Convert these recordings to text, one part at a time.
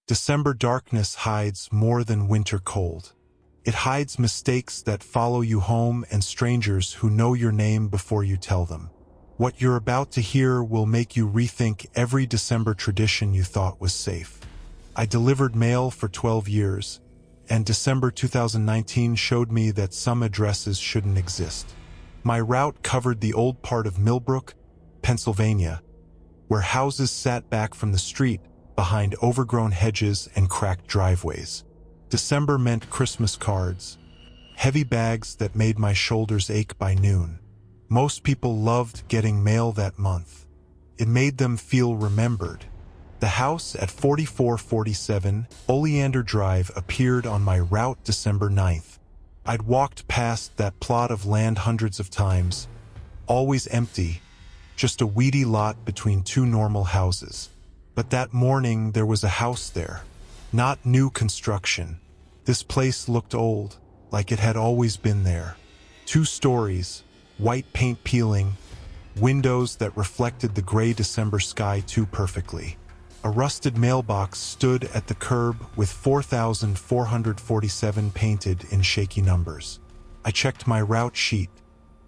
December darkness hides more than winter cold. It hides mistakes that follow you home and strangers who know your name before you tell them. What you're about to hear will make you rethink every December tradition you thought was safe. I delivered mail for 12 years, and December 2019 showed me that some addresses shouldn't exist. My route covered the old part of Millbrook, Pennsylvania, where houses sat back from the street behind overgrown hedges and cracked driveways. December meant Christmas cards, heavy bags that made my shoulders ache by noon. Most people loved getting mail that month. It made them feel remembered. The house at 4447 Oleander Drive appeared on my route December 9th. I'd walked past that plot of land hundreds of times, always empty, just a weedy lot between two normal houses. But that morning there was a house there, not new construction. This place looked old, like it had always been there. 2 stories, white paint peeling, windows that reflected the gray December sky too perfectly. A rusted mailbox stood at the curb with 4,447 painted in shaky numbers. I checked my route sheet.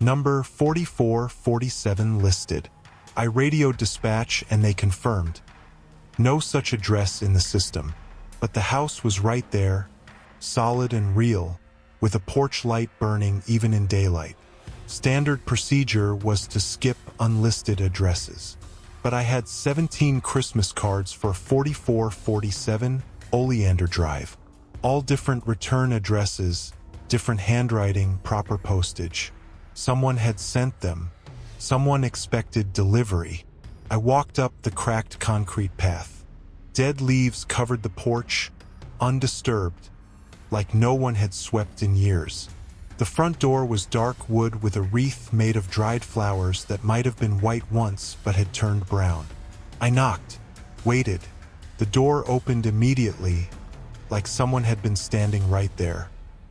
Number 4447 listed. I radioed dispatch and they confirmed. No such address in the system, but the house was right there, solid and real, with a porch light burning even in daylight. Standard procedure was to skip unlisted addresses. But I had 17 Christmas cards for 4447 Oleander Drive. All different return addresses, different handwriting, proper postage. Someone had sent them. Someone expected delivery. I walked up the cracked concrete path. Dead leaves covered the porch, undisturbed, like no one had swept in years. The front door was dark wood with a wreath made of dried flowers that might have been white once but had turned brown. I knocked, waited. The door opened immediately, like someone had been standing right there.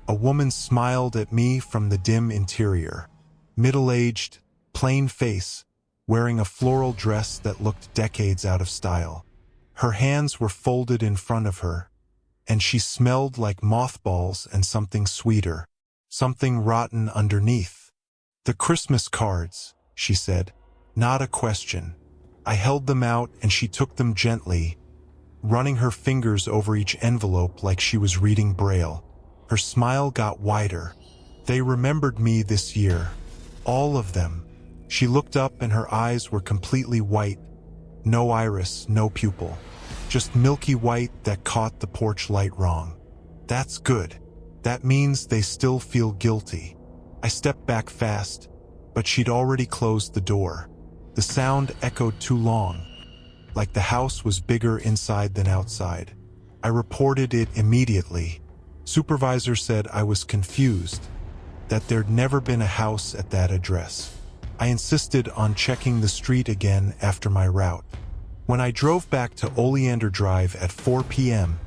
A woman smiled at me from the dim interior. Middle-aged, plain face, wearing a floral dress that looked decades out of style. Her hands were folded in front of her, and she smelled like mothballs and something sweeter. Something rotten underneath. "The Christmas cards," she said. Not a question. I held them out and she took them gently, running her fingers over each envelope like she was reading Braille. Her smile got wider. "They remembered me this year. All of them." She looked up and her eyes were completely white. No iris, no pupil. Just milky white that caught the porch light wrong. "That's good. That means they still feel guilty." I stepped back fast, but she'd already closed the door. The sound echoed too long, like the house was bigger inside than outside. I reported it immediately. Supervisor said I was confused, that there'd never been a house at that address. I insisted on checking the street again after my route. When I drove back to Oleander Drive at 4 p.m.,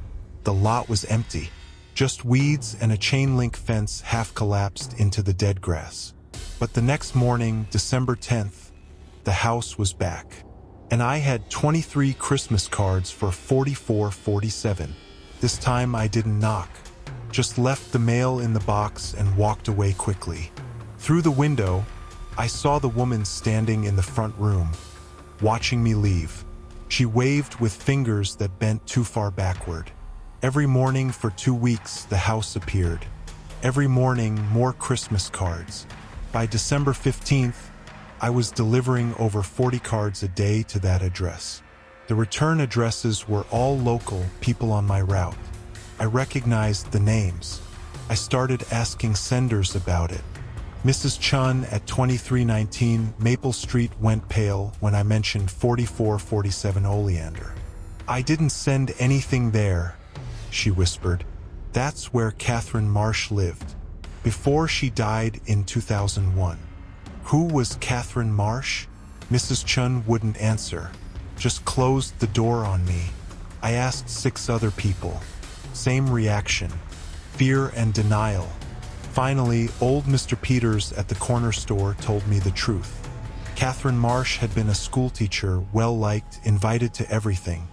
the lot was empty. Just weeds and a chain-link fence half collapsed into the dead grass. But the next morning, December 10th, the house was back. And I had 23 Christmas cards for 4447. This time I didn't knock, just left the mail in the box and walked away quickly. Through the window, I saw the woman standing in the front room, watching me leave. She waved with fingers that bent too far backward. Every morning for 2 weeks, the house appeared. Every morning, more Christmas cards. By December 15th, I was delivering over 40 cards a day to that address. The return addresses were all local people on my route. I recognized the names. I started asking senders about it. Mrs. Chun at 2319 Maple Street went pale when I mentioned 4447 Oleander. "I didn't send anything there," she whispered. "That's where Catherine Marsh lived, before she died in 2001. "Who was Catherine Marsh?" Mrs. Chun wouldn't answer, just closed the door on me. I asked 6 other people. Same reaction, fear and denial. Finally, old Mr. Peters at the corner store told me the truth. Catherine Marsh had been a schoolteacher, well-liked, invited to everything.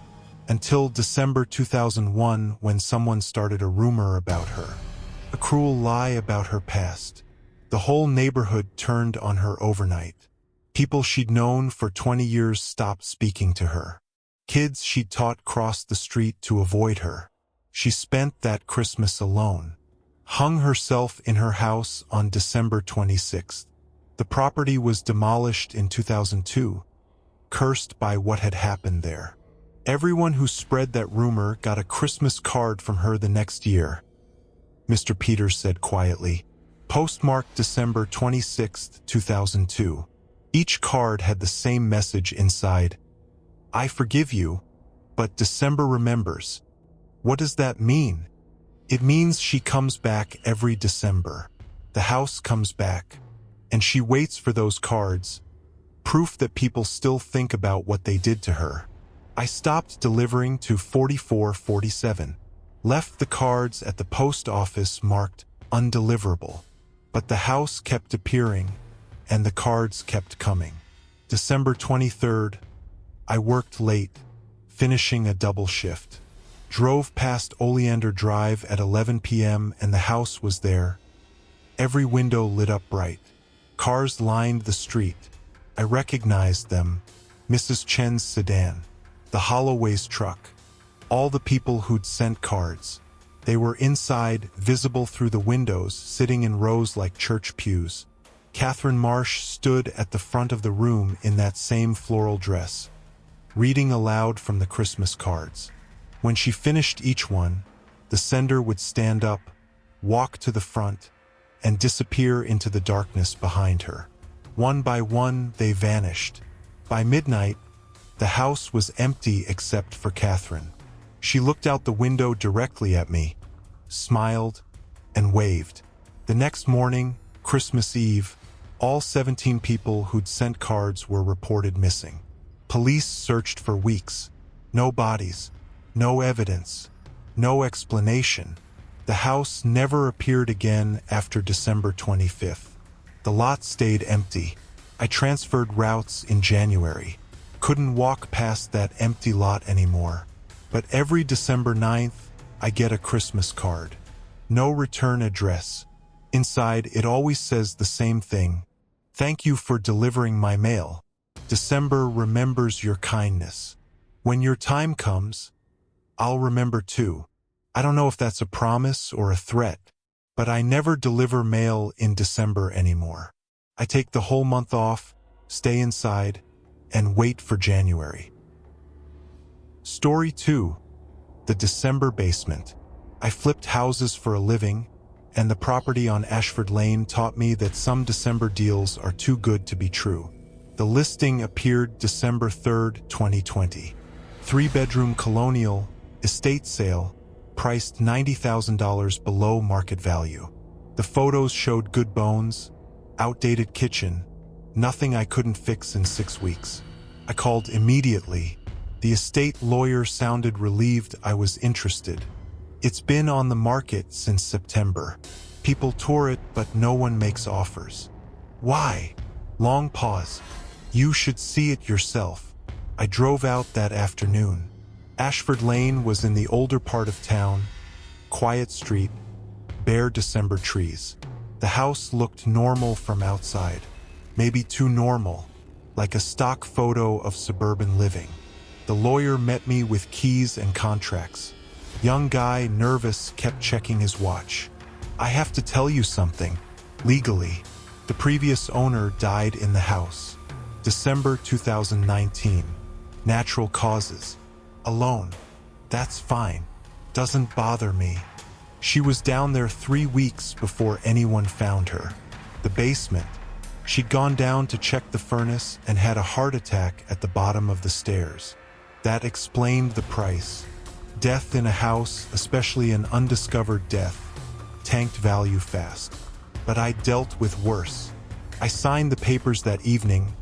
until December 2001 when someone started a rumor about her. A cruel lie about her past. The whole neighborhood turned on her overnight. People she'd known for 20 years stopped speaking to her. Kids she'd taught crossed the street to avoid her. She spent that Christmas alone. Hung herself in her house on December 26th. The property was demolished in 2002, cursed by what had happened there. Everyone who spread that rumor got a Christmas card from her the next year. Mr. Peters said quietly, postmarked December 26, 2002. Each card had the same message inside. I forgive you, but December remembers. What does that mean? It means she comes back every December. The house comes back, and she waits for those cards, proof that people still think about what they did to her. I stopped delivering to 4447, left the cards at the post office marked undeliverable, but the house kept appearing, and the cards kept coming. December 23rd, I worked late, finishing a double shift. Drove past Oleander Drive at 11 p.m. and the house was there. Every window lit up bright. Cars lined the street. I recognized them. Mrs. Chen's sedan. The Holloway's truck. All the people who'd sent cards. They were inside, visible through the windows, sitting in rows like church pews. Catherine Marsh stood at the front of the room in that same floral dress, reading aloud from the Christmas cards. When she finished each one, the sender would stand up, walk to the front, and disappear into the darkness behind her. One by one, they vanished. By midnight, the house was empty except for Catherine. She looked out the window directly at me, smiled, and waved. The next morning, Christmas Eve, all 17 people who'd sent cards were reported missing. Police searched for weeks. No bodies, no evidence, no explanation. The house never appeared again after December 25th. The lot stayed empty. I transferred routes in January. Couldn't walk past that empty lot anymore. But every December 9th, I get a Christmas card. No return address. Inside, it always says the same thing. Thank you for delivering my mail. December remembers your kindness. When your time comes, I'll remember too. I don't know if that's a promise or a threat, but I never deliver mail in December anymore. I take the whole month off, stay inside, and wait for January. Story 2. The December Basement. I flipped houses for a living, and the property on Ashford Lane taught me that some December deals are too good to be true. The listing appeared December 3rd, 2020. 3-bedroom colonial, estate sale, priced $90,000 below market value. The photos showed good bones, outdated kitchen, nothing I couldn't fix in 6 weeks. I called immediately. The estate lawyer sounded relieved I was interested. It's been on the market since September. People tour it, but no one makes offers. Why? Long pause. You should see it yourself. I drove out that afternoon. Ashford Lane was in the older part of town, quiet street, bare December trees. The house looked normal from outside, maybe too normal, like a stock photo of suburban living. The lawyer met me with keys and contracts. Young guy, nervous, kept checking his watch. I have to tell you something. Legally, the previous owner died in the house. December 2019. Natural causes. Alone. That's fine. Doesn't bother me. She was down there 3 weeks before anyone found her. The basement. She'd gone down to check the furnace and had a heart attack at the bottom of the stairs. That explained the price. Death in a house, especially an undiscovered death, tanked value fast. But I dealt with worse. I signed the papers that evening,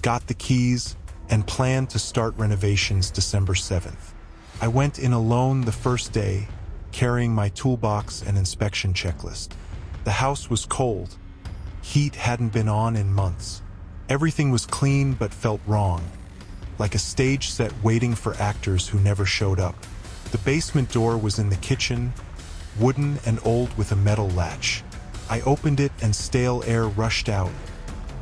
got the keys, and planned to start renovations December 7th. I went in alone the first day, carrying my toolbox and inspection checklist. The house was cold. Heat hadn't been on in months. Everything was clean but felt wrong. like a stage set waiting for actors who never showed up. The basement door was in the kitchen, wooden and old with a metal latch. I opened it and stale air rushed out,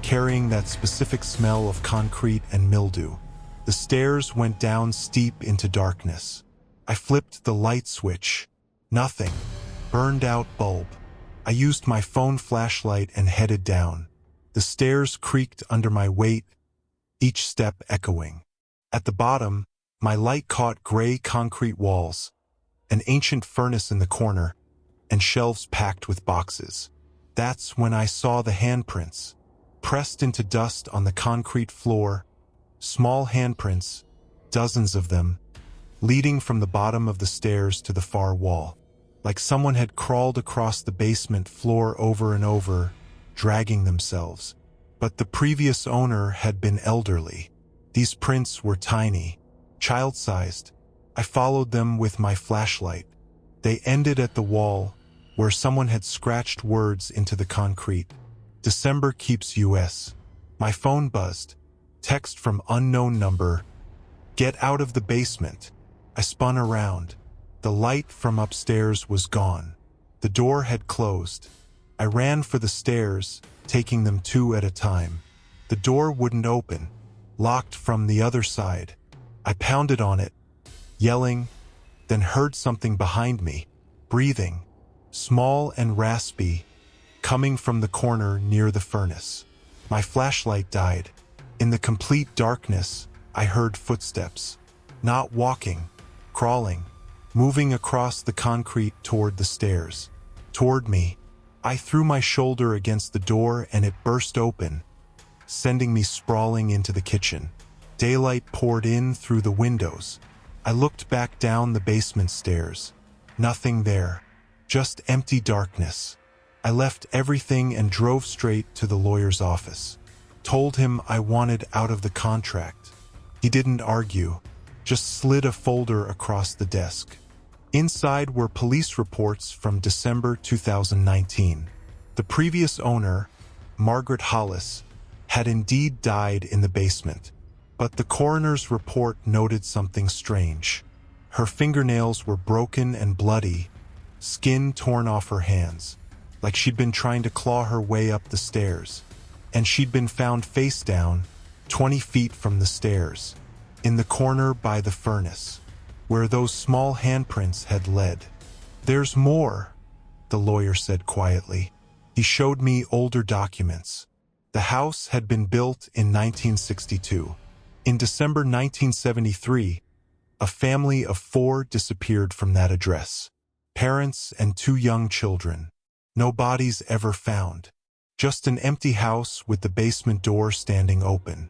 carrying that specific smell of concrete and mildew. The stairs went down steep into darkness. I flipped the light switch. Nothing. Burned out bulb. I used my phone flashlight and headed down. The stairs creaked under my weight, each step echoing. At the bottom, my light caught gray concrete walls, an ancient furnace in the corner, and shelves packed with boxes. That's when I saw the handprints, pressed into dust on the concrete floor, small handprints, dozens of them, leading from the bottom of the stairs to the far wall, like someone had crawled across the basement floor over and over, dragging themselves. But the previous owner had been elderly. These prints were tiny, child-sized. I followed them with my flashlight. They ended at the wall, where someone had scratched words into the concrete. December keeps US. My phone buzzed. Text from unknown number. Get out of the basement. I spun around. The light from upstairs was gone. The door had closed. I ran for the stairs, taking them two at a time. The door wouldn't open, locked from the other side. I pounded on it, yelling, then heard something behind me, breathing, small and raspy, coming from the corner near the furnace. My flashlight died. In the complete darkness, I heard footsteps. Not walking, crawling, moving across the concrete toward the stairs. Toward me. I threw my shoulder against the door and it burst open, sending me sprawling into the kitchen. Daylight poured in through the windows. I looked back down the basement stairs. Nothing there. Just empty darkness. I left everything and drove straight to the lawyer's office. Told him I wanted out of the contract. He didn't argue, just slid a folder across the desk. Inside were police reports from December 2019. The previous owner, Margaret Hollis, had indeed died in the basement, but the coroner's report noted something strange. Her fingernails were broken and bloody, skin torn off her hands, like she'd been trying to claw her way up the stairs, and she'd been found face down, 20 feet from the stairs, in the corner by the furnace, where those small handprints had led. There's more, the lawyer said quietly. He showed me older documents. The house had been built in 1962. In December 1973, a family of 4 disappeared from that address. Parents and 2 young children. No bodies ever found. Just an empty house with the basement door standing open.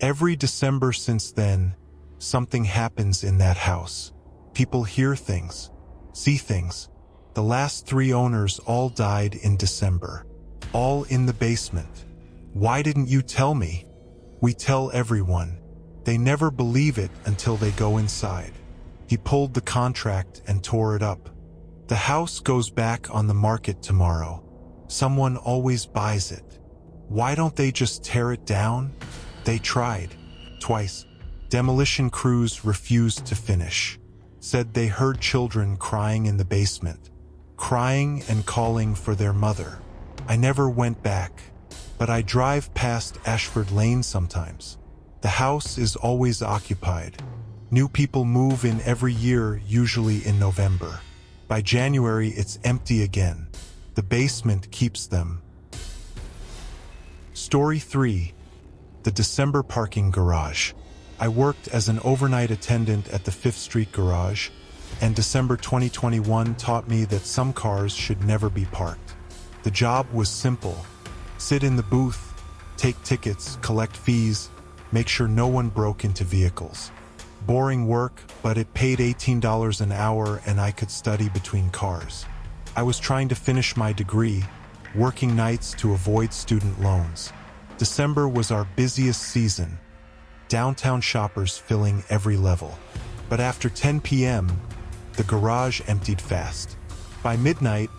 Every December since then, something happens in that house. People hear things, see things. The last 3 owners all died in December. All in the basement. Why didn't you tell me? We tell everyone. They never believe it until they go inside. He pulled the contract and tore it up. The house goes back on the market tomorrow. Someone always buys it. Why don't they just tear it down? They tried. Twice. Demolition crews refused to finish. Said they heard children crying in the basement. Crying and calling for their mother. I never went back. But I drive past Ashford Lane sometimes. The house is always occupied. New people move in every year, usually in November. By January, it's empty again. The basement keeps them. Story 3. The December parking garage. I worked as an overnight attendant at the 5th Street garage, and December 2021 taught me that some cars should never be parked. The job was simple. Sit in the booth, take tickets, collect fees, make sure no one broke into vehicles. Boring work, but it paid $18 an hour and I could study between cars. I was trying to finish my degree, working nights to avoid student loans. December was our busiest season. Downtown shoppers filling every level. But after 10 p.m., the garage emptied fast. By midnight,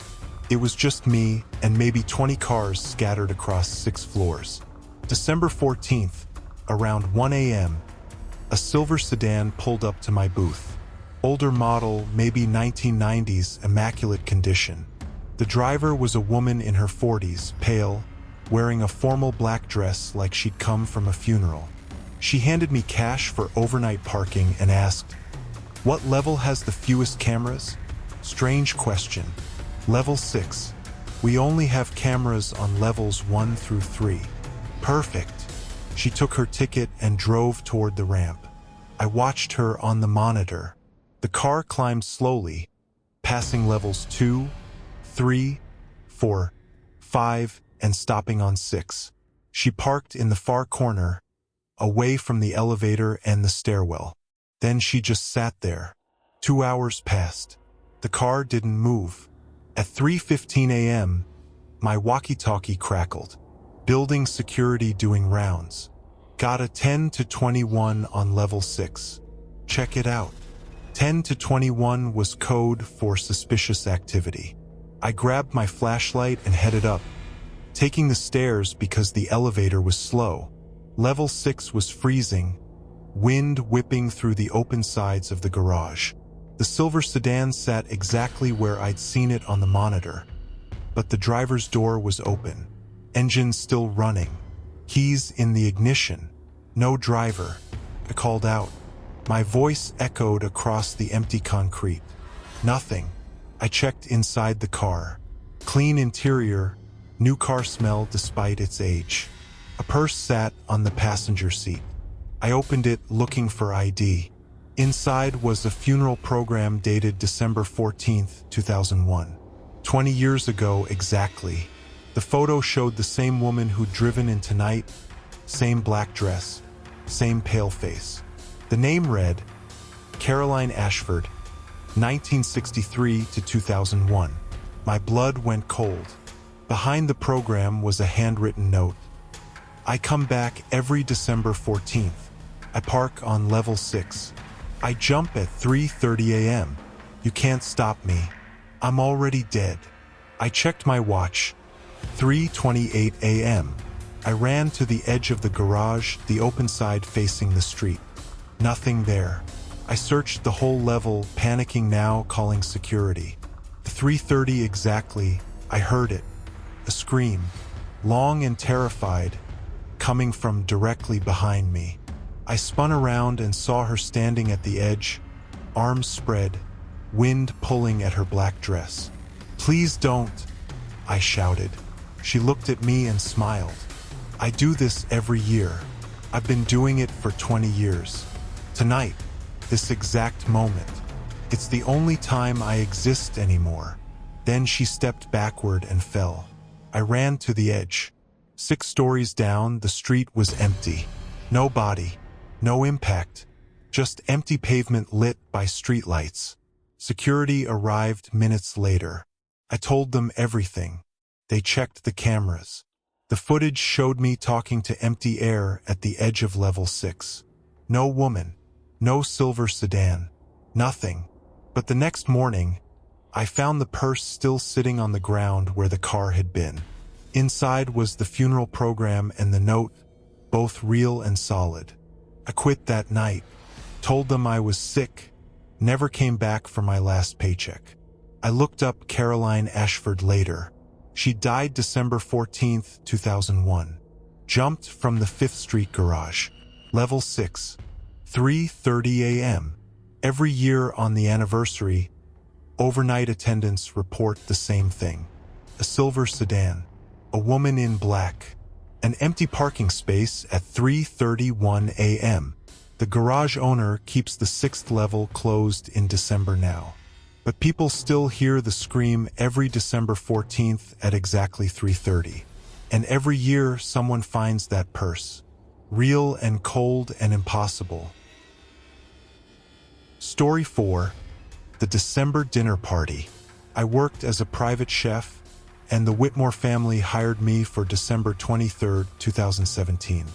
it was just me and maybe 20 cars scattered across 6 floors. December 14th, around 1 a.m., A silver sedan pulled up to my booth. Older model, maybe 1990s, immaculate condition. The driver was a woman in her 40s, pale, wearing a formal black dress like she'd come from a funeral. She handed me cash for overnight parking and asked, "What level has the fewest cameras?" Strange question. Level 6. We only have cameras on levels 1 through 3. Perfect. She took her ticket and drove toward the ramp. I watched her on the monitor. The car climbed slowly, passing levels 2, 3, 4, 5, and stopping on 6. She parked in the far corner, away from the elevator and the stairwell. Then she just sat there. 2 hours passed. The car didn't move. At 3:15 a.m., my walkie-talkie crackled. Building security doing rounds. Got a 10 to 21 on level 6. Check it out. 10 to 21 was code for suspicious activity. I grabbed my flashlight and headed up, taking the stairs because the elevator was slow. Level 6 was freezing, wind whipping through the open sides of the garage. The silver sedan sat exactly where I'd seen it on the monitor, but the driver's door was open. Engine still running. Keys in the ignition. No driver. I called out. My voice echoed across the empty concrete. Nothing. I checked inside the car. Clean interior, new car smell despite its age. A purse sat on the passenger seat. I opened it looking for ID. Inside was a funeral program dated December 14, 2001. 20 years ago exactly. The photo showed the same woman who'd driven in tonight, same black dress, same pale face. The name read, Caroline Ashford, 1963 to 2001. My blood went cold. Behind the program was a handwritten note. I come back every December 14th. I park on level 6. I jump at 3:30 a.m. You can't stop me. I'm already dead. I checked my watch. 3:28 a.m. I ran to the edge of the garage, the open side facing the street. Nothing there. I searched the whole level, panicking now, calling security. 3:30 exactly, I heard it. A scream, long and terrified, coming from directly behind me. I spun around and saw her standing at the edge, arms spread, wind pulling at her black dress. "Please don't," I shouted. She looked at me and smiled. "I do this every year. I've been doing it for 20 years. Tonight, this exact moment. It's the only time I exist anymore." Then she stepped backward and fell. I ran to the edge. 6 stories down, the street was empty. No body, no impact, just empty pavement lit by streetlights. Security arrived minutes later. I told them everything. They checked the cameras. The footage showed me talking to empty air at the edge of level 6. No woman, no silver sedan, nothing. But the next morning, I found the purse still sitting on the ground where the car had been. Inside was the funeral program and the note, both real and solid. I quit that night, told them I was sick, never came back for my last paycheck. I looked up Caroline Ashford later. She died December 14, 2001. Jumped from the 5th Street garage. Level 6. 3:30 a.m. Every year on the anniversary, overnight attendants report the same thing. A silver sedan, a woman in black, an empty parking space at 3:31 a.m. The garage owner keeps the 6th level closed in December now. But people still hear the scream every December 14th at exactly 3:30. And every year someone finds that purse. Real and cold and impossible. Story 4. The December Dinner Party. I worked as a private chef, and the Whitmore family hired me for December 23, 2017.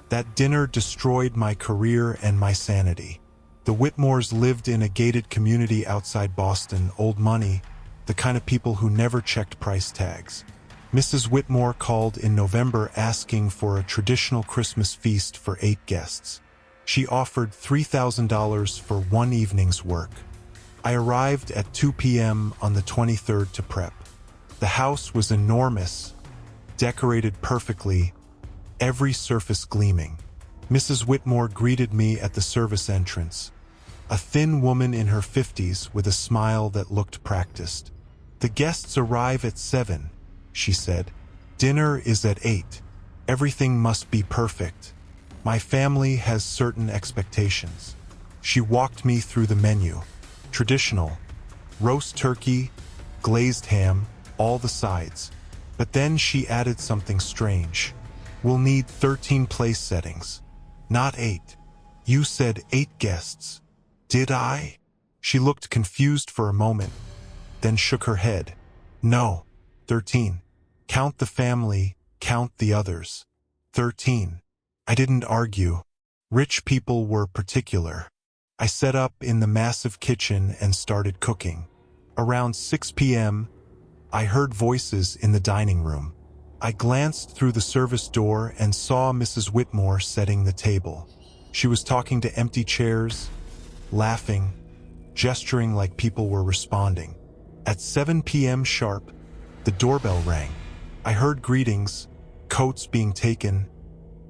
That dinner destroyed my career and my sanity. The Whitmores lived in a gated community outside Boston, old money, the kind of people who never checked price tags. Mrs. Whitmore called in November asking for a traditional Christmas feast for 8 guests. She offered $3,000 for one evening's work. I arrived at 2 p.m. on the 23rd to prep. The house was enormous, decorated perfectly, every surface gleaming. Mrs. Whitmore greeted me at the service entrance, a thin woman in her 50s with a smile that looked practiced. "The guests arrive at 7, she said. "Dinner is at 8. Everything must be perfect. My family has certain expectations." She walked me through the menu. Traditional, roast turkey, glazed ham, all the sides. But then she added something strange. "We'll need 13 place settings, not 8. You said 8 guests. Did I?" She looked confused for a moment, then shook her head. "No, 13. Count the family, count the others. 13. I didn't argue. Rich people were particular. I set up in the massive kitchen and started cooking. Around 6 p.m., I heard voices in the dining room. I glanced through the service door and saw Mrs. Whitmore setting the table. She was talking to empty chairs, laughing, gesturing like people were responding. At 7 p.m. sharp, the doorbell rang. I heard greetings, coats being taken,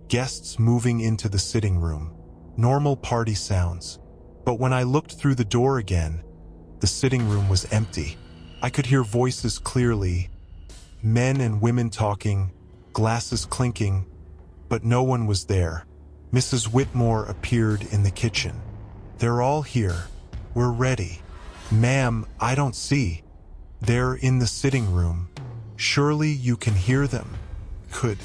guests moving into the sitting room. Normal party sounds. But when I looked through the door again, the sitting room was empty. I could hear voices clearly, men and women talking, glasses clinking, but no one was there. Mrs. Whitmore appeared in the kitchen. "They're all here. We're ready." "Ma'am, I don't see." "They're in the sitting room. Surely you can hear them." Could.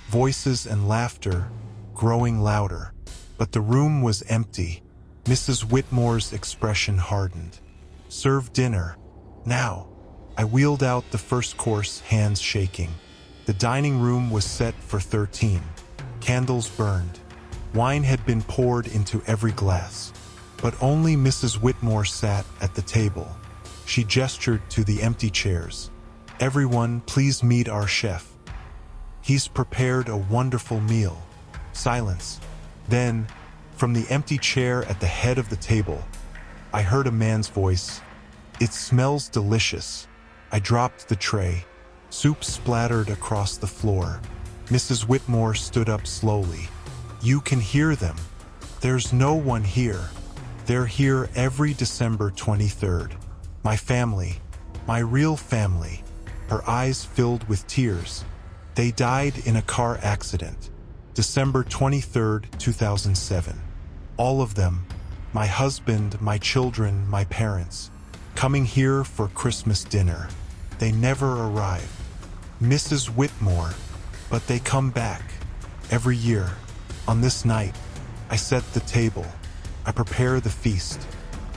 Voices and laughter, growing louder. But the room was empty. Mrs. Whitmore's expression hardened. "Serve dinner. Now." I wheeled out the first course, hands shaking. The dining room was set for 13. Candles burned. Wine had been poured into every glass. But only Mrs. Whitmore sat at the table. She gestured to the empty chairs. "Everyone, please meet our chef. He's prepared a wonderful meal." Silence. Then, from the empty chair at the head of the table, I heard a man's voice. "It smells delicious." I dropped the tray. Soup splattered across the floor. Mrs. Whitmore stood up slowly. "You can hear them. There's no one here. They're here every December 23rd. My family, my real family." Her eyes filled with tears. "They died in a car accident. December 23rd, 2007. All of them. My husband, my children, my parents. Coming here for Christmas dinner. They never arrived. Mrs. Whitmore. But they come back. Every year. On this night, I set the table. I prepare the feast.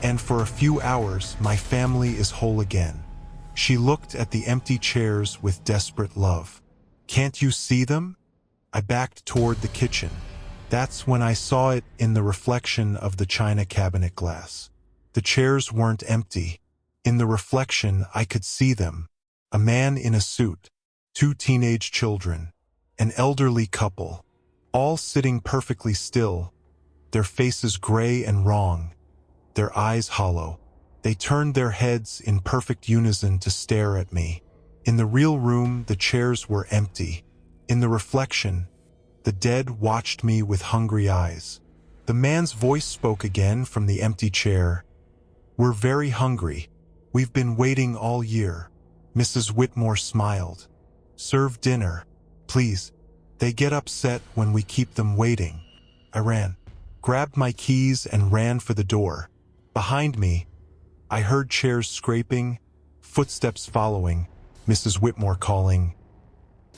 And for a few hours, my family is whole again." She looked at the empty chairs with desperate love. "Can't you see them?" I backed toward the kitchen. That's when I saw it in the reflection of the china cabinet glass. The chairs weren't empty. In the reflection, I could see them. A man in a suit, 2 teenage children, an elderly couple, all sitting perfectly still, their faces gray and wrong, their eyes hollow. They turned their heads in perfect unison to stare at me. In the real room, the chairs were empty. In the reflection, the dead watched me with hungry eyes. The man's voice spoke again from the empty chair. "We're very hungry. We've been waiting all year." Mrs. Whitmore smiled. "Serve dinner, please. They get upset when we keep them waiting." I ran, grabbed my keys and ran for the door. Behind me, I heard chairs scraping, footsteps following, Mrs. Whitmore calling,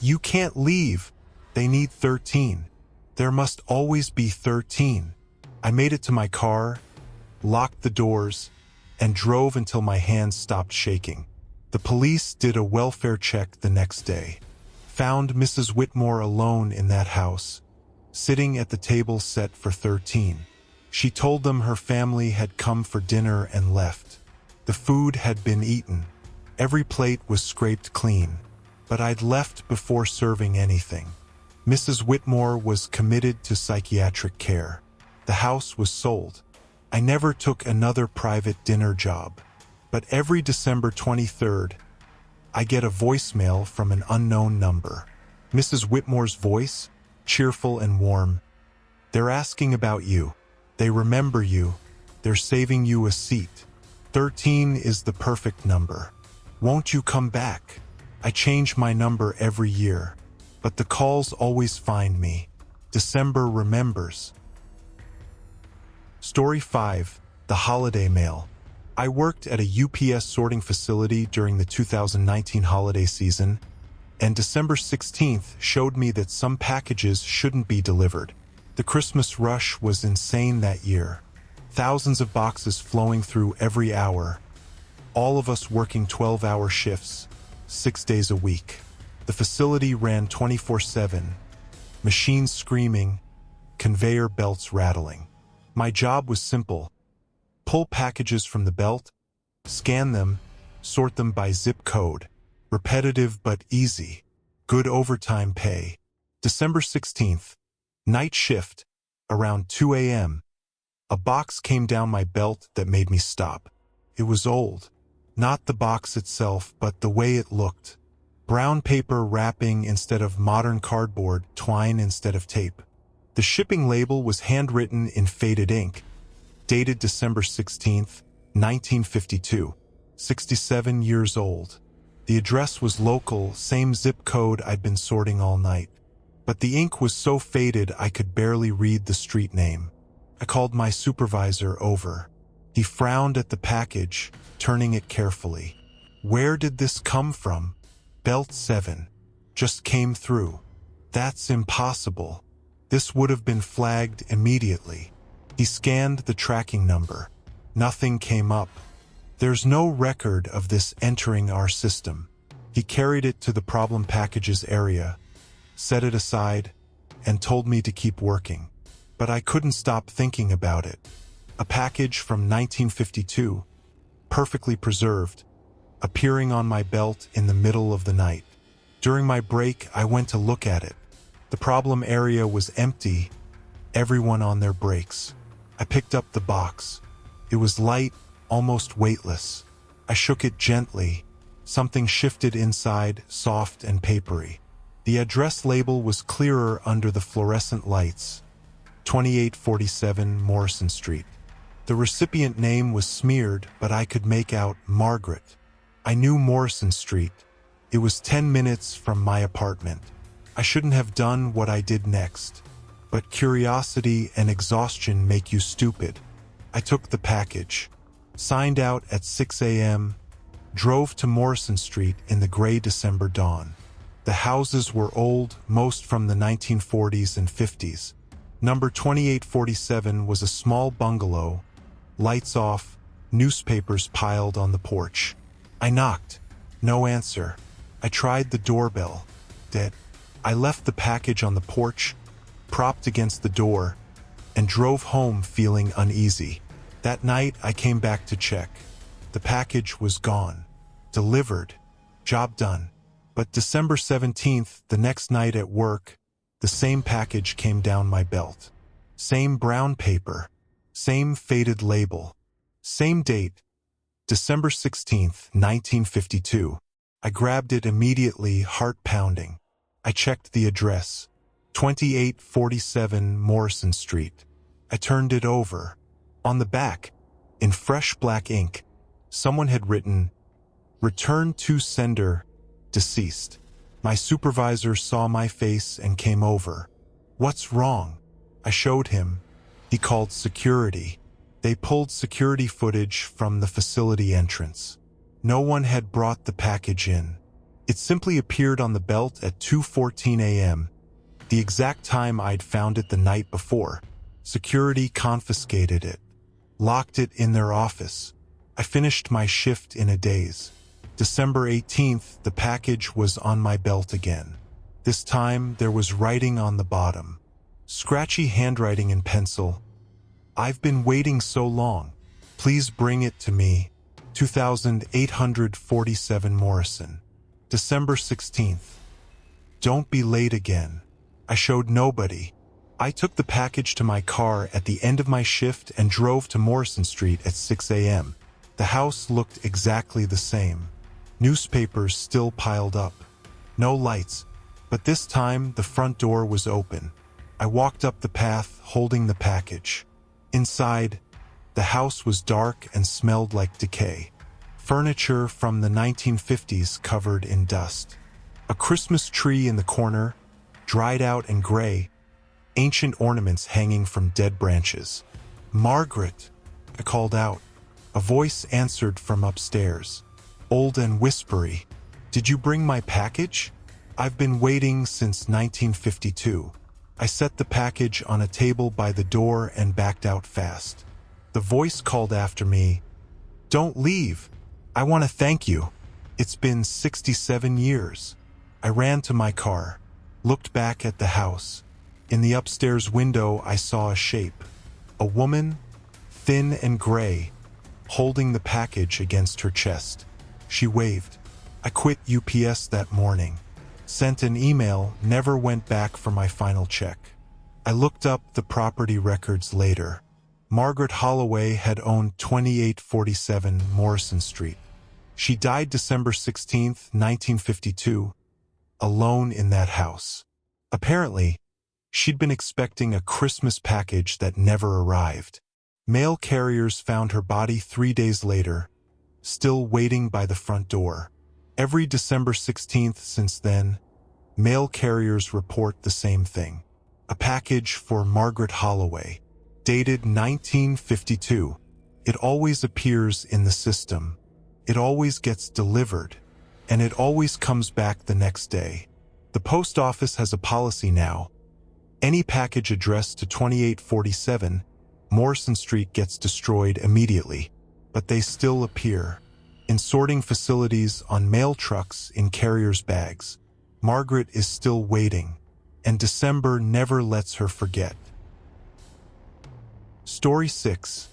"You can't leave. They need 13. There must always be 13. I made it to my car, locked the doors, and drove until my hands stopped shaking. The police did a welfare check the next day. Found Mrs. Whitmore alone in that house, sitting at the table set for 13. She told them her family had come for dinner and left. The food had been eaten. Every plate was scraped clean, but I'd left before serving anything. Mrs. Whitmore was committed to psychiatric care. The house was sold. I never took another private dinner job. But every December 23rd, I get a voicemail from an unknown number. Mrs. Whitmore's voice, cheerful and warm. They're asking about you. They remember you. They're saving you a seat. 13 is the perfect number. Won't you come back? I change my number every year, but the calls always find me. December remembers. Story 5. The Holiday Mail. I worked at a UPS sorting facility during the 2019 holiday season, and December 16th showed me that some packages shouldn't be delivered. The Christmas rush was insane that year. Thousands of boxes flowing through every hour. All of us working 12-hour shifts, 6 days a week. The facility ran 24/7. Machines screaming, conveyor belts rattling. My job was simple. Pull packages from the belt, scan them, sort them by zip code. Repetitive but easy. Good overtime pay. December 16th. Night shift. Around 2 a.m. A box came down my belt that made me stop. It was old. Not the box itself, but the way it looked. Brown paper wrapping instead of modern cardboard, twine instead of tape. The shipping label was handwritten in faded ink. Dated December 16th, 1952. 67 years old. The address was local, same zip code I'd been sorting all night. But the ink was so faded I could barely read the street name. I called my supervisor over. He frowned at the package, turning it carefully. Where did this come from? Belt 7. Just came through. That's impossible. This would have been flagged immediately. He scanned the tracking number. Nothing came up. There's no record of this entering our system. He carried it to the problem packages area, set it aside, and told me to keep working. But I couldn't stop thinking about it. A package from 1952, perfectly preserved, appearing on my belt in the middle of the night. During my break, I went to look at it. The problem area was empty, everyone on their breaks. I picked up the box. It was light, almost weightless. I shook it gently. Something shifted inside, soft and papery. The address label was clearer under the fluorescent lights. 2847 Morrison Street. The recipient name was smeared, but I could make out Margaret. I knew Morrison Street. It was 10 minutes from my apartment. I shouldn't have done what I did next. But curiosity and exhaustion make you stupid. I took the package, signed out at 6 a.m., drove to Morrison Street in the gray December dawn. The houses were old, most from the 1940s and 50s. Number 2847 was a small bungalow, lights off, newspapers piled on the porch. I knocked. No answer. I tried the doorbell. Dead. I left the package on the porch, propped against the door, and drove home feeling uneasy. That night, I came back to check. The package was gone. Delivered. Job done. But December 17th, the next night at work, the same package came down my belt. Same brown paper. Same faded label. Same date. December 16th, 1952. I grabbed it immediately, heart pounding. I checked the address. 2847 Morrison Street. I turned it over. On the back, in fresh black ink, someone had written, "Return to sender, deceased." My supervisor saw my face and came over. "What's wrong?" I showed him. He called security. They pulled security footage from the facility entrance. No one had brought the package in. It simply appeared on the belt at 2:14 a.m., the exact time I'd found it the night before. Security confiscated it, locked it in their office. I finished my shift in a daze. December 18th, the package was on my belt again. This time, there was writing on the bottom. Scratchy handwriting in pencil. "I've been waiting so long. Please bring it to me. 2847 Morrison." December 16th. Don't be late again. I showed nobody. I took the package to my car at the end of my shift and drove to Morrison Street at 6 a.m. The house looked exactly the same. Newspapers still piled up. No lights, but this time the front door was open. I walked up the path holding the package. Inside, the house was dark and smelled like decay. Furniture from the 1950s covered in dust. A Christmas tree in the corner, dried out and gray, ancient ornaments hanging from dead branches. "Margaret," I called out. A voice answered from upstairs, old and whispery. "Did you bring my package? I've been waiting since 1952. I set the package on a table by the door and backed out fast. The voice called after me, "Don't leave. I want to thank you. It's been 67 years. I ran to my car, looked back at the house. In the upstairs window, I saw a shape. A woman, thin and gray, holding the package against her chest. She waved. I quit UPS that morning. Sent an email, never went back for my final check. I looked up the property records later. Margaret Holloway had owned 2847 Morrison Street. She died December 16, 1952, alone in that house. Apparently, she'd been expecting a Christmas package that never arrived. Mail carriers found her body 3 days later, still waiting by the front door. Every December 16th since then, mail carriers report the same thing. A package for Margaret Holloway, dated 1952. It always appears in the system. It always gets delivered, and it always comes back the next day. The post office has a policy now. Any package addressed to 2847 Morrison Street gets destroyed immediately, but they still appear. In sorting facilities, on mail trucks, in carriers' bags. Margaret is still waiting, and December never lets her forget. Story 6.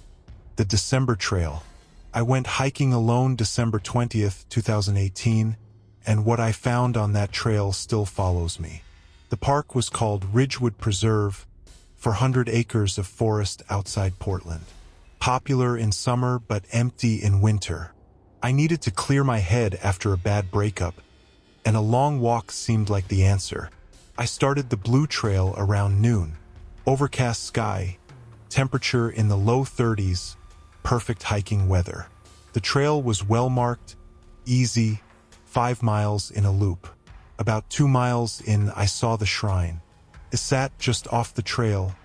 The December Trail. I went hiking alone December 20th, 2018, and what I found on that trail still follows me. The park was called Ridgewood Preserve, 400 acres of forest outside Portland. Popular in summer but empty in winter. I needed to clear my head after a bad breakup, and a long walk seemed like the answer. I started the Blue Trail around noon. Overcast sky, temperature in the low 30s, perfect hiking weather. The trail was well marked, easy, 5 miles in a loop. About 2 miles in, I saw the shrine. It sat just off the trail,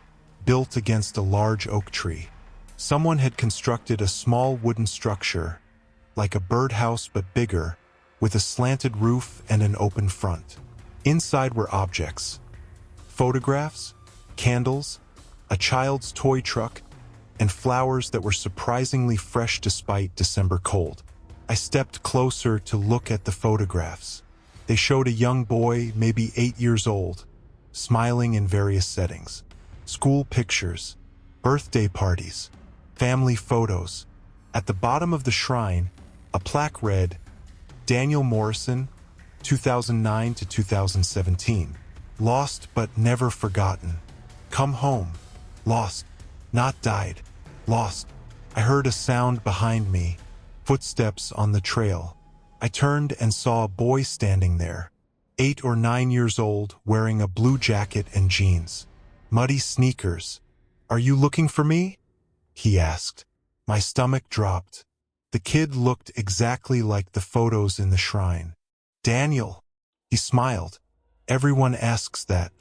built against a large oak tree. Someone had constructed a small wooden structure, like a birdhouse but bigger, with a slanted roof and an open front. Inside were objects, photographs, candles, a child's toy truck, and flowers that were surprisingly fresh despite December cold. I stepped closer to look at the photographs. They showed a young boy, maybe 8 years old, smiling in various settings. School pictures, birthday parties, family photos. At the bottom of the shrine, a plaque read, Daniel Morrison, 2009 to 2017. Lost but never forgotten. Come home. Lost, not died. Lost. I heard a sound behind me, footsteps on the trail. I turned and saw a boy standing there, 8 or 9 years old, wearing a blue jacket and jeans. Muddy sneakers. "Are you looking for me?" he asked. My stomach dropped. The kid looked exactly like the photos in the shrine. "Daniel." He smiled. "Everyone asks that.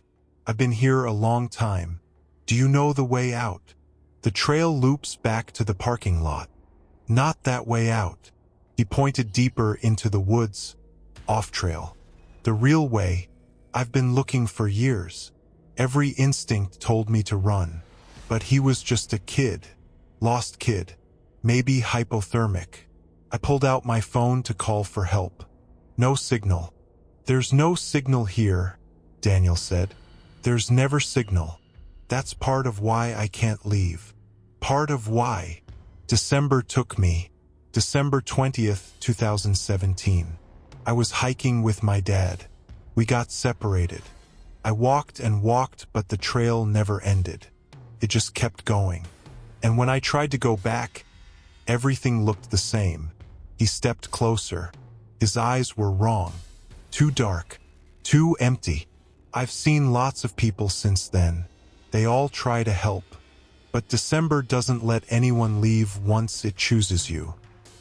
I've been here a long time. Do you know the way out?" The trail loops back to the parking lot. "Not that way out." He pointed deeper into the woods, off trail. "The real way. I've been looking for years. Every instinct told me to run. But he was just a kid. Lost kid. Maybe hypothermic." I pulled out my phone to call for help. No signal. "There's no signal here," Daniel said. "There's never signal. That's part of why I can't leave. Part of why." December took me. December 20th, 2017. I was hiking with my dad. We got separated. I walked and walked, but the trail never ended. It just kept going. And when I tried to go back, everything looked the same. He stepped closer. His eyes were wrong. Too dark. Too empty. I've seen lots of people since then. They all try to help. But December doesn't let anyone leave once it chooses you.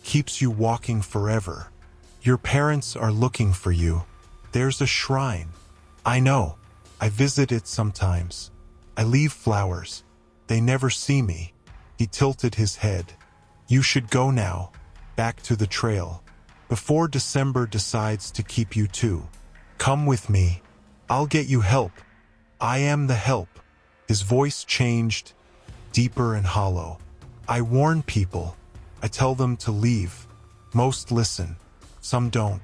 Keeps you walking forever. Your parents are looking for you. There's a shrine. I know. I visit it sometimes. I leave flowers. They never see me. He tilted his head. You should go now. Back to the trail. Before December decides to keep you too. Come with me. I'll get you help. I am the help. His voice changed, deeper and hollow. I warn people. I tell them to leave. Most listen. Some don't.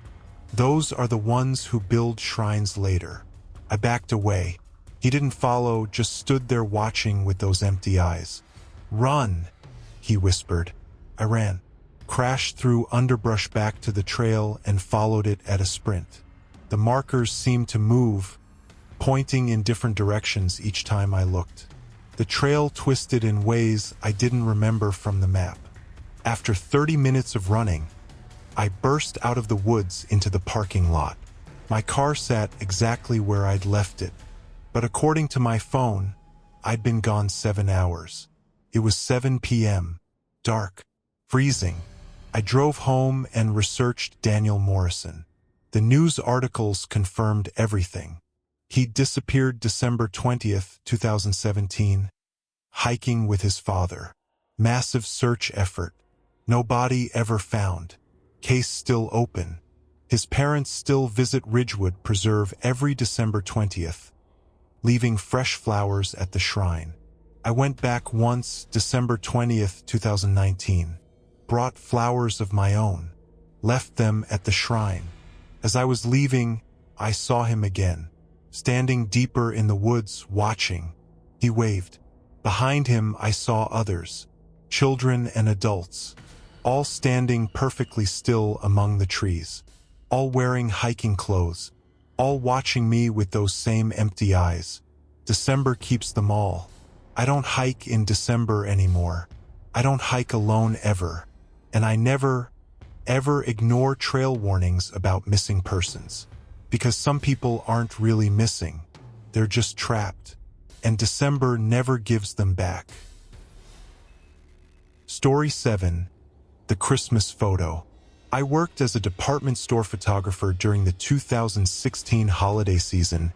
Those are the ones who build shrines later. I backed away. He didn't follow, just stood there watching with those empty eyes. Run, he whispered. I ran, crashed through underbrush back to the trail and followed it at a sprint. The markers seemed to move, pointing in different directions each time I looked. The trail twisted in ways I didn't remember from the map. After 30 minutes of running, I burst out of the woods into the parking lot. My car sat exactly where I'd left it, but according to my phone, I'd been gone 7 hours. It was 7 p.m., dark, freezing. I drove home and researched Daniel Morrison. The news articles confirmed everything. He'd disappeared December 20th, 2017, hiking with his father. Massive search effort. No body ever found. Case still open. His parents still visit Ridgewood Preserve every December 20th, leaving fresh flowers at the shrine. I went back once, December 20th, 2019, brought flowers of my own, left them at the shrine. As I was leaving, I saw him again, standing deeper in the woods, watching. He waved. Behind him, I saw others, children and adults, all standing perfectly still among the trees, all wearing hiking clothes, all watching me with those same empty eyes. December keeps them all. I don't hike in December anymore. I don't hike alone ever. And I never, ever ignore trail warnings about missing persons. Because some people aren't really missing. They're just trapped. And December never gives them back. Story 7. The Christmas Photo. I worked as a department store photographer during the 2016 holiday season,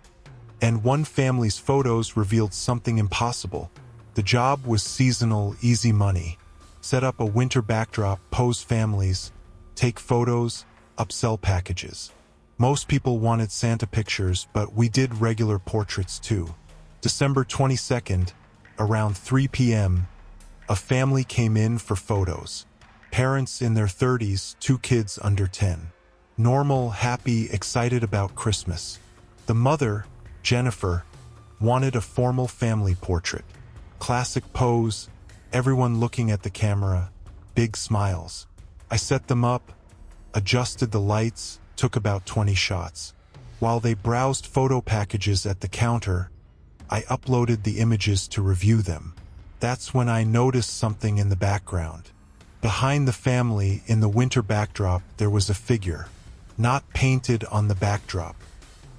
and one family's photos revealed something impossible. The job was seasonal, easy money. Set up a winter backdrop, pose families, take photos, upsell packages. Most people wanted Santa pictures, but we did regular portraits too. December 22nd, around 3 p.m., a family came in for photos. Parents in their 30s, 2 kids under 10. Normal, happy, excited about Christmas. The mother, Jennifer, wanted a formal family portrait. Classic pose, everyone looking at the camera, big smiles. I set them up, adjusted the lights, took about 20 shots. While they browsed photo packages at the counter, I uploaded the images to review them. That's when I noticed something in the background. Behind the family, in the winter backdrop, there was a figure, not painted on the backdrop,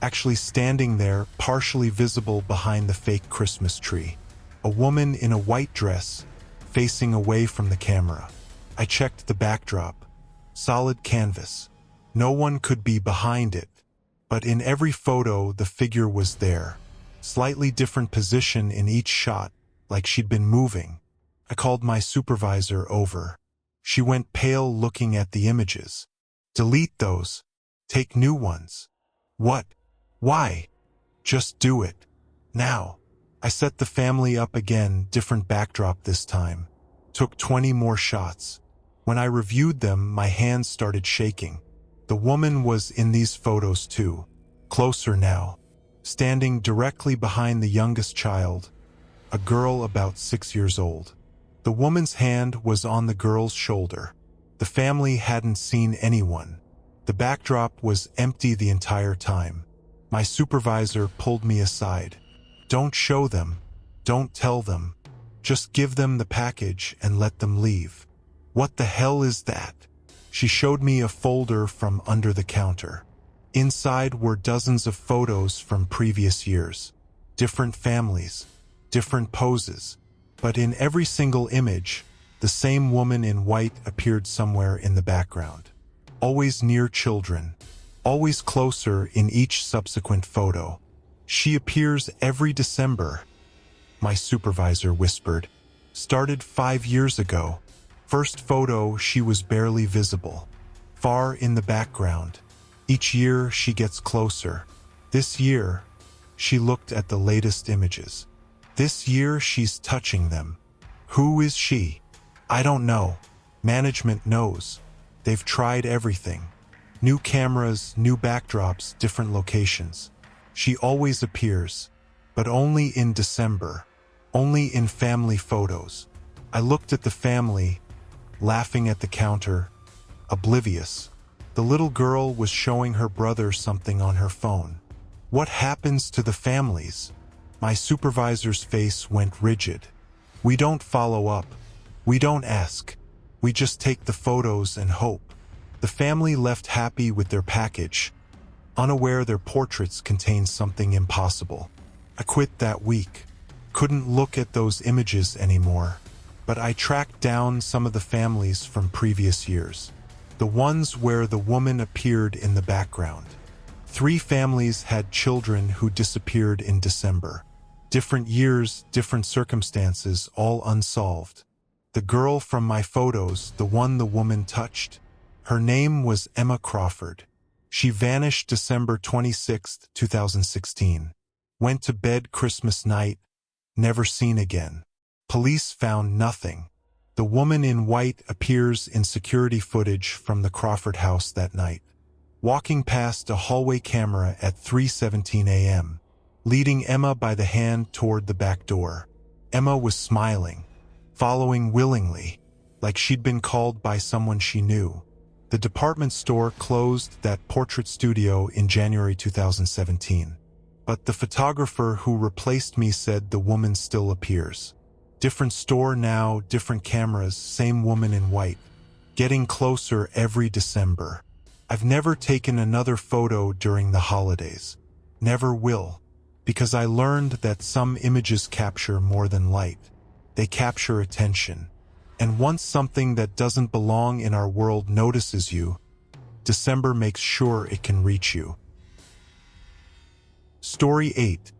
actually standing there, partially visible behind the fake Christmas tree. A woman in a white dress, facing away from the camera. I checked the backdrop. Solid canvas. No one could be behind it. But in every photo, the figure was there. Slightly different position in each shot, like she'd been moving. I called my supervisor over. She went pale looking at the images. Delete those. Take new ones. What? Why? Just do it. Now. I set the family up again, different backdrop this time. Took 20 more shots. When I reviewed them, my hands started shaking. The woman was in these photos too. Closer now. Standing directly behind the youngest child, a girl about 6 years old. The woman's hand was on the girl's shoulder. The family hadn't seen anyone. The backdrop was empty the entire time. My supervisor pulled me aside. Don't show them. Don't tell them. Just give them the package and let them leave. What the hell is that? She showed me a folder from under the counter. Inside were dozens of photos from previous years. Different families, different poses. But in every single image, the same woman in white appeared somewhere in the background. Always near children. Always closer in each subsequent photo. She appears every December. My supervisor whispered. Started 5 years ago. First photo, she was barely visible. Far in the background. Each year, she gets closer. This year, she looked at the latest images. This year, she's touching them. Who is she? I don't know. Management knows. They've tried everything. New cameras, new backdrops, different locations. She always appears, but only in December. Only in family photos. I looked at the family, laughing at the counter, oblivious. The little girl was showing her brother something on her phone. What happens to the families? My supervisor's face went rigid. We don't follow up. We don't ask. We just take the photos and hope. The family left happy with their package, unaware their portraits contained something impossible. I quit that week. Couldn't look at those images anymore. But I tracked down some of the families from previous years. The ones where the woman appeared in the background. 3 families had children who disappeared in December. Different years, different circumstances, all unsolved. The girl from my photos, the one the woman touched, her name was Emma Crawford. She vanished December 26, 2016. Went to bed Christmas night, never seen again. Police found nothing. The woman in white appears in security footage from the Crawford house that night, walking past a hallway camera at 3:17 a.m., leading Emma by the hand toward the back door. Emma was smiling, following willingly, like she'd been called by someone she knew. The department store closed that portrait studio in January 2017. But the photographer who replaced me said the woman still appears. Different store now, different cameras, same woman in white. Getting closer every December. I've never taken another photo during the holidays. Never will. Because I learned that some images capture more than light. They capture attention. And once something that doesn't belong in our world notices you, December makes sure it can reach you. Story 8.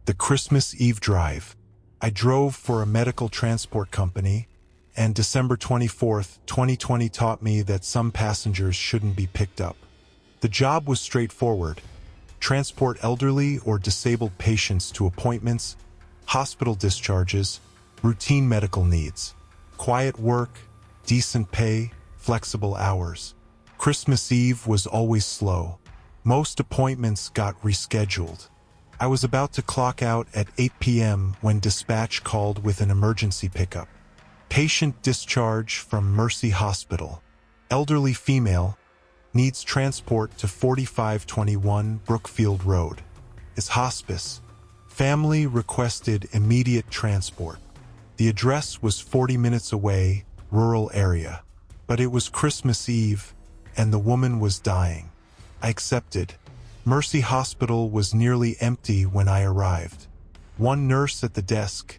The Christmas Eve Drive. I drove for a medical transport company, and December 24th, 2020 taught me that some passengers shouldn't be picked up. The job was straightforward. Transport elderly or disabled patients to appointments, hospital discharges, routine medical needs. Quiet work, decent pay, flexible hours. Christmas Eve was always slow. Most appointments got rescheduled. I was about to clock out at 8 p.m. when dispatch called with an emergency pickup. Patient discharge from Mercy Hospital. Elderly female, needs transport to 4521 Brookfield Road. Is hospice. Family requested immediate transport. The address was 40 minutes away, rural area. But it was Christmas Eve, and the woman was dying. I accepted. Mercy Hospital was nearly empty when I arrived. One nurse at the desk,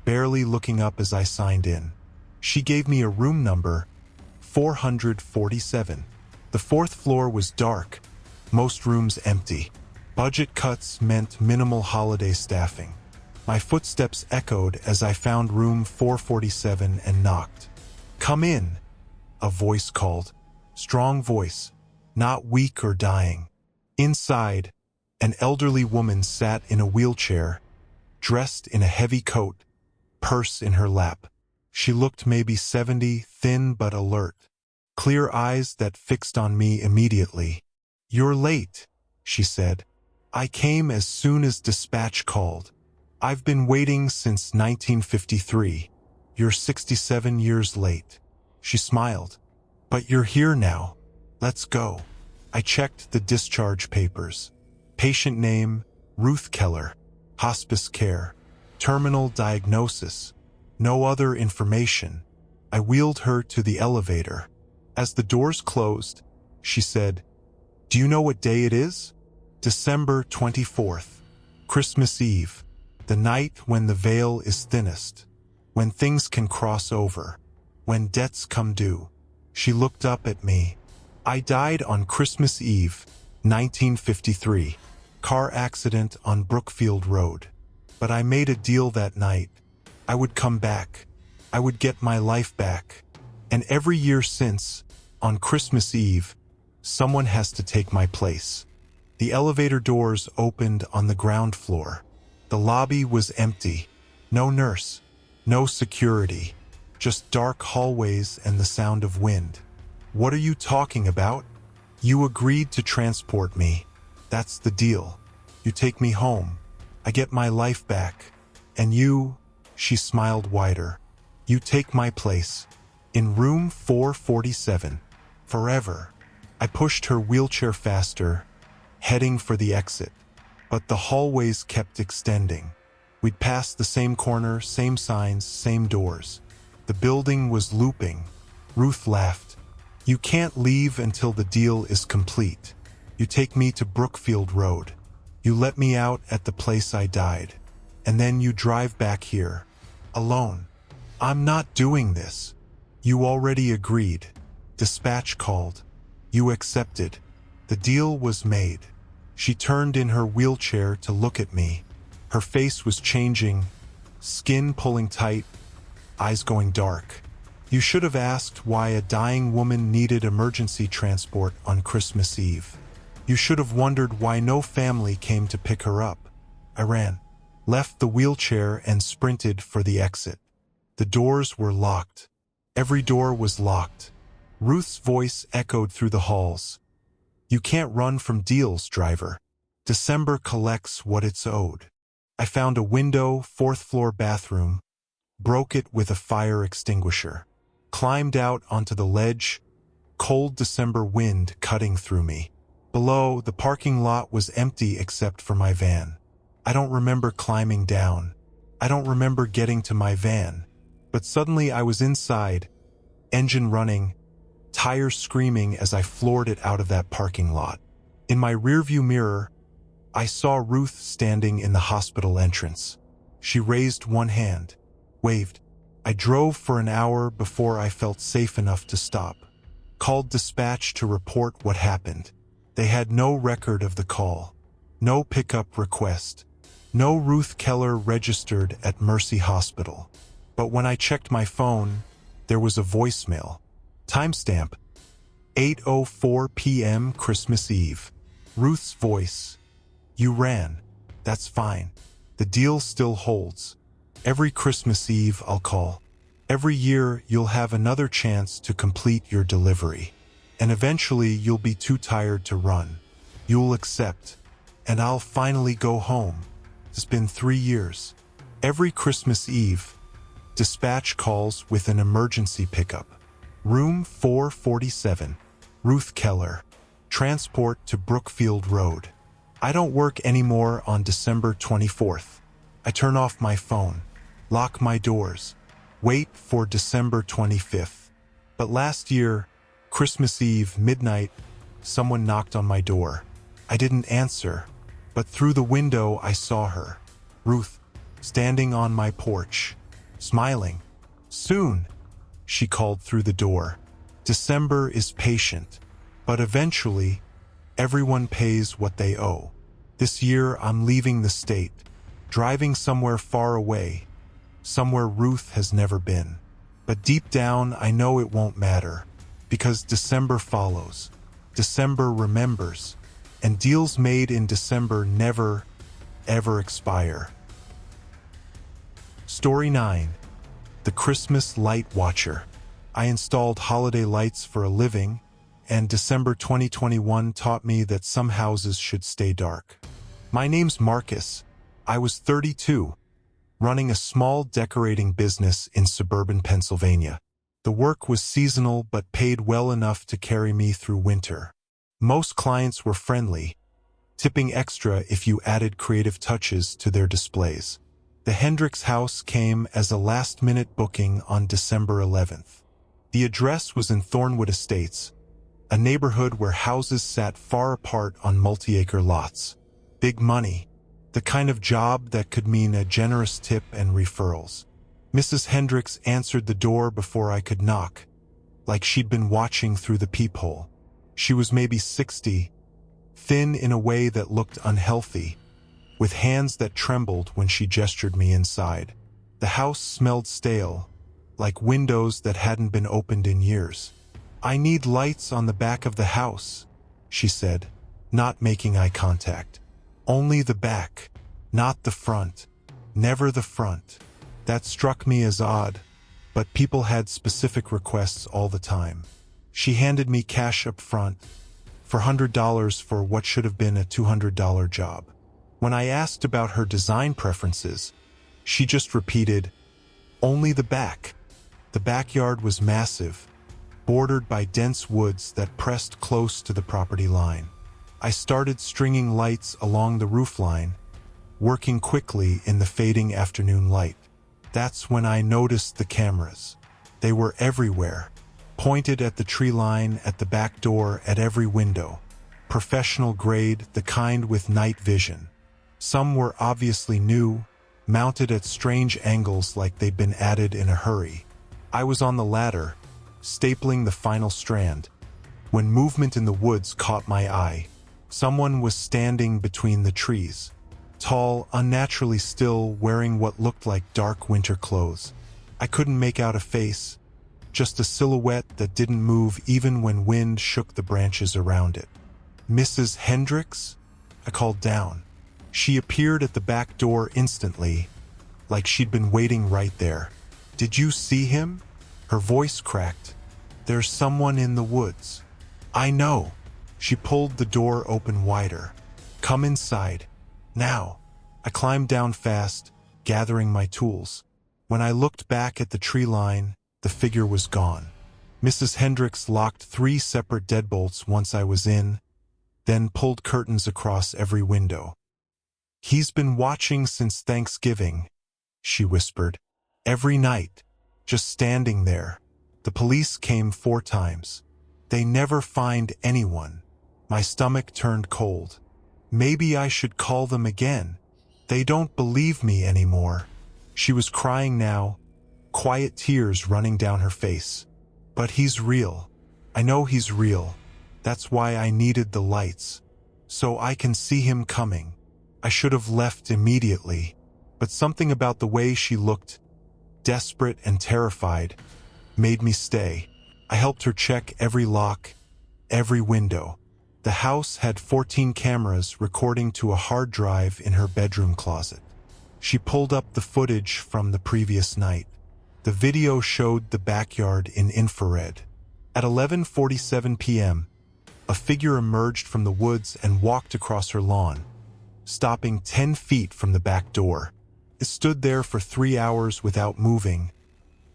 barely looking up as I signed in. She gave me a room number, 447. The 4th floor was dark, most rooms empty. Budget cuts meant minimal holiday staffing. My footsteps echoed as I found room 447 and knocked. "Come in," a voice called. Strong voice, not weak or dying. Inside, an elderly woman sat in a wheelchair, dressed in a heavy coat, purse in her lap. She looked maybe 70, thin but alert. Clear eyes that fixed on me immediately. "You're late," she said. "I came as soon as dispatch called. I've been waiting since 1953. You're 67 years late." She smiled. "But you're here now. Let's go." I checked the discharge papers. Patient name, Ruth Keller. Hospice care. Terminal diagnosis. No other information. I wheeled her to the elevator. As the doors closed, she said, "Do you know what day it is?" December 24th. Christmas Eve. The night when the veil is thinnest. When things can cross over. When debts come due. She looked up at me. I died on Christmas Eve, 1953. Car accident on Brookfield Road. But I made a deal that night. I would come back. I would get my life back. And every year since, on Christmas Eve, someone has to take my place. The elevator doors opened on the ground floor. The lobby was empty. No nurse. No security. Just dark hallways and the sound of wind. What are you talking about? You agreed to transport me. That's the deal. You take me home. I get my life back. And you, she smiled wider, you take my place. In room 447. Forever. I pushed her wheelchair faster, heading for the exit. But the hallways kept extending. We'd passed the same corner, same signs, same doors. The building was looping. Ruth laughed. You can't leave until the deal is complete. You take me to Brookfield Road. You let me out at the place I died. And then you drive back here. Alone. I'm not doing this. You already agreed. Dispatch called. You accepted. The deal was made. She turned in her wheelchair to look at me. Her face was changing, skin pulling tight, eyes going dark. You should have asked why a dying woman needed emergency transport on Christmas Eve. You should have wondered why no family came to pick her up. I ran, left the wheelchair and sprinted for the exit. The doors were locked. Every door was locked. Ruth's voice echoed through the halls. You can't run from deals, driver. December collects what it's owed. I found a window, fourth-floor bathroom, broke it with a fire extinguisher, climbed out onto the ledge, cold December wind cutting through me. Below, the parking lot was empty except for my van. I don't remember climbing down. I don't remember getting to my van. But suddenly I was inside, engine running, tires screaming as I floored it out of that parking lot. In my rearview mirror, I saw Ruth standing in the hospital entrance. She raised one hand, waved. I drove for an hour before I felt safe enough to stop. Called dispatch to report what happened. They had no record of the call. No pickup request. No Ruth Keller registered at Mercy Hospital. But when I checked my phone, there was a voicemail. Timestamp: 8:04 p.m. Christmas Eve. Ruth's voice. You ran. That's fine. The deal still holds. Every Christmas Eve I'll call. Every year you'll have another chance to complete your delivery. And eventually you'll be too tired to run. You'll accept. And I'll finally go home. It's been 3 years. Every Christmas Eve, dispatch calls with an emergency pickup. Room 447. Ruth Keller. Transport to Brookfield Road. I don't work anymore on December 24th. I turn off my phone, lock my doors, wait for December 25th. But last year, Christmas Eve, midnight, someone knocked on my door. I didn't answer, but through the window I saw her, Ruth, standing on my porch, smiling. Soon, she called through the door. December is patient, but eventually, everyone pays what they owe. This year, I'm leaving the state, driving somewhere far away, somewhere Ruth has never been. But deep down, I know it won't matter, because December follows. December remembers, and deals made in December never, ever expire. Story 9. The Christmas Light Watcher. I installed holiday lights for a living, and December 2021 taught me that some houses should stay dark. My name's Marcus. I was 32, running a small decorating business in suburban Pennsylvania. The work was seasonal but paid well enough to carry me through winter. Most clients were friendly, tipping extra if you added creative touches to their displays. The Hendricks house came as a last-minute booking on December 11th. The address was in Thornwood Estates, a neighborhood where houses sat far apart on multi-acre lots. Big money, the kind of job that could mean a generous tip and referrals. Mrs. Hendricks answered the door before I could knock, like she'd been watching through the peephole. She was maybe 60, thin in a way that looked unhealthy, with hands that trembled when she gestured me inside. The house smelled stale, like windows that hadn't been opened in years. "I need lights on the back of the house," she said, not making eye contact. "Only the back, not the front. Never the front." That struck me as odd, but people had specific requests all the time. She handed me cash up front, $400 for what should have been a $200 job. When I asked about her design preferences, she just repeated, "Only the back." The backyard was massive, bordered by dense woods that pressed close to the property line. I started stringing lights along the roofline, working quickly in the fading afternoon light. That's when I noticed the cameras. They were everywhere, pointed at the tree line, at the back door, at every window. Professional grade, the kind with night vision. Some were obviously new, mounted at strange angles like they'd been added in a hurry. I was on the ladder, stapling the final strand, when movement in the woods caught my eye. Someone was standing between the trees, tall, unnaturally still, wearing what looked like dark winter clothes. I couldn't make out a face, just a silhouette that didn't move even when wind shook the branches around it. "Mrs. Hendricks?" I called down. She appeared at the back door instantly, like she'd been waiting right there. "Did you see him?" Her voice cracked. "There's someone in the woods." "I know." She pulled the door open wider. "Come inside. Now." I climbed down fast, gathering my tools. When I looked back at the tree line, the figure was gone. Mrs. Hendricks locked 3 separate deadbolts once I was in, then pulled curtains across every window. "He's been watching since Thanksgiving," she whispered. "Every night, just standing there. The police came 4 times. They never find anyone." My stomach turned cold. Maybe I should call them again. They don't believe me anymore. She was crying now, quiet tears running down her face. "But he's real. I know he's real. That's why I needed the lights. So I can see him coming." I should have left immediately, but something about the way she looked, desperate and terrified, made me stay. I helped her check every lock, every window. The house had 14 cameras recording to a hard drive in her bedroom closet. She pulled up the footage from the previous night. The video showed the backyard in infrared. At 11:47 p.m., a figure emerged from the woods and walked across her lawn, stopping 10 feet from the back door. It stood there for 3 hours without moving,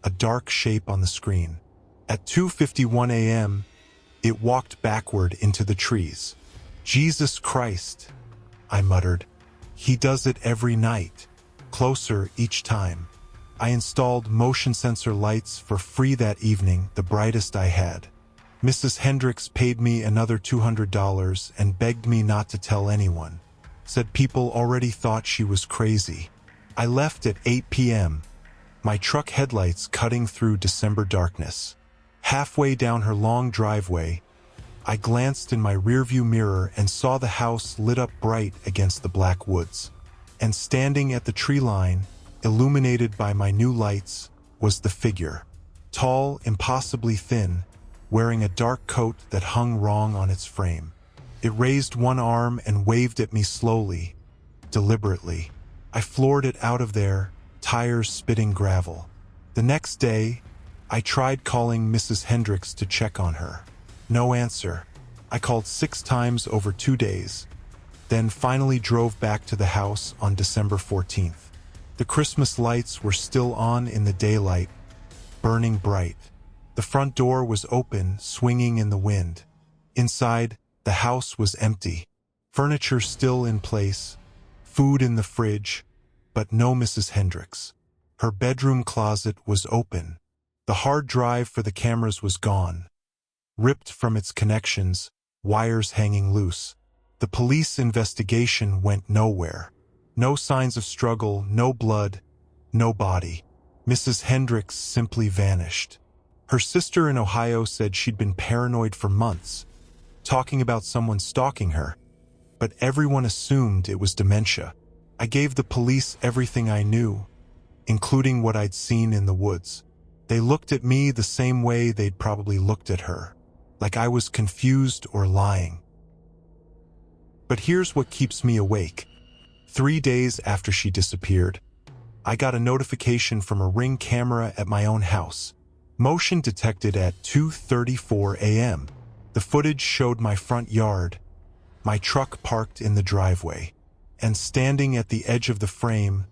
a dark shape on the screen. At 2:51 a.m., it walked backward into the trees. "Jesus Christ," I muttered. "He does it every night. Closer each time." I installed motion sensor lights for free that evening, the brightest I had. Mrs. Hendricks paid me another $200 and begged me not to tell anyone. Said people already thought she was crazy. I left at 8 p.m., my truck headlights cutting through December darkness. Halfway down her long driveway, I glanced in my rearview mirror and saw the house lit up bright against the black woods. And standing at the tree line, illuminated by my new lights, was the figure. Tall, impossibly thin, wearing a dark coat that hung wrong on its frame. It raised one arm and waved at me slowly, deliberately. I floored it out of there, tires spitting gravel. The next day, I tried calling Mrs. Hendricks to check on her. No answer. I called 6 times over 2 days, then finally drove back to the house on December 14th. The Christmas lights were still on in the daylight, burning bright. The front door was open, swinging in the wind. Inside, the house was empty. Furniture still in place, food in the fridge, but no Mrs. Hendricks. Her bedroom closet was open. The hard drive for the cameras was gone, ripped from its connections, wires hanging loose. The police investigation went nowhere. No signs of struggle, no blood, no body. Mrs. Hendricks simply vanished. Her sister in Ohio said she'd been paranoid for months, talking about someone stalking her, but everyone assumed it was dementia. I gave the police everything I knew, including what I'd seen in the woods. They looked at me the same way they'd probably looked at her, like I was confused or lying. But here's what keeps me awake. 3 days after she disappeared, I got a notification from a Ring camera at my own house. Motion detected at 2:34 a.m. The footage showed my front yard, my truck parked in the driveway, and standing at the edge of the frame,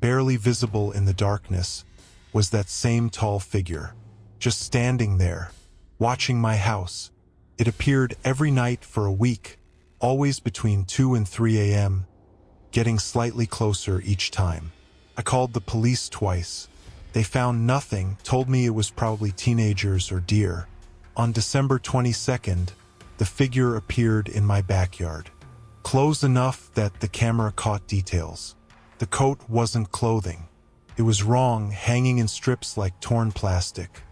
barely visible in the darkness, was that same tall figure, just standing there, watching my house. It appeared every night for a week, always between 2 and 3 a.m., getting slightly closer each time. I called the police twice. They found nothing, told me it was probably teenagers or deer. On December 22nd, the figure appeared in my backyard, close enough that the camera caught details. The coat wasn't clothing. It was wrong, hanging in strips like torn plastic.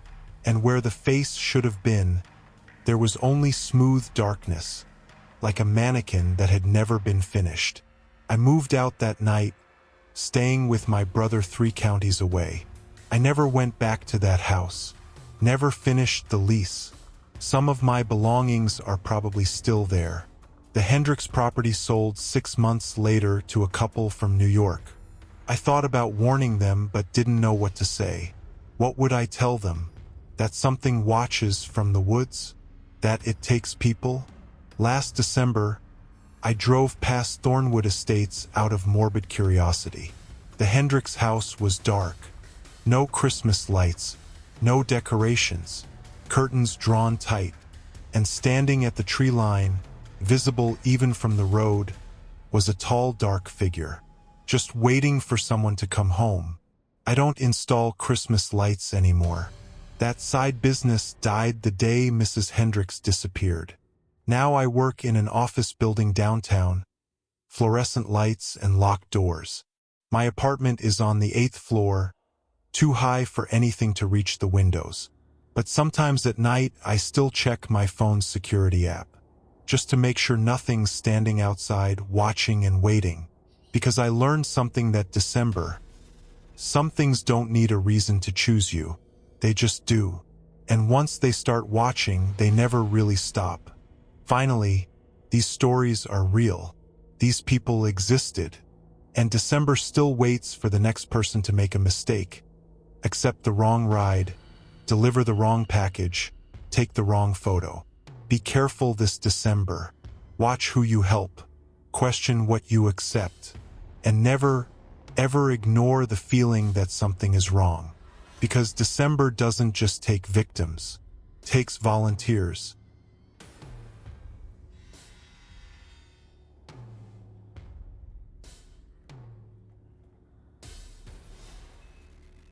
And where the face should have been, there was only smooth darkness, like a mannequin that had never been finished. I moved out that night, staying with my brother 3 counties away. I never went back to that house, never finished the lease. Some of my belongings are probably still there. The Hendricks property sold 6 months later to a couple from New York. I thought about warning them but didn't know what to say. What would I tell them? That something watches from the woods? That it takes people? Last December, I drove past Thornwood Estates out of morbid curiosity. The Hendricks house was dark. No Christmas lights, no decorations, curtains drawn tight, and standing at the tree line, visible even from the road, was a tall, dark figure, just waiting for someone to come home. I don't install Christmas lights anymore. That side business died the day Mrs. Hendricks disappeared. Now I work in an office building downtown, fluorescent lights and locked doors. My apartment is on the 8th floor, too high for anything to reach the windows. But sometimes at night I still check my phone's security app, just to make sure nothing's standing outside watching and waiting. Because I learned something that December. Some things don't need a reason to choose you. They just do. And once they start watching, they never really stop. Finally, these stories are real. These people existed. And December still waits for the next person to make a mistake, accept the wrong ride, deliver the wrong package, take the wrong photo. Be careful this December. Watch who you help. Question what you accept. And never, ever ignore the feeling that something is wrong. Because December doesn't just take victims. It takes volunteers.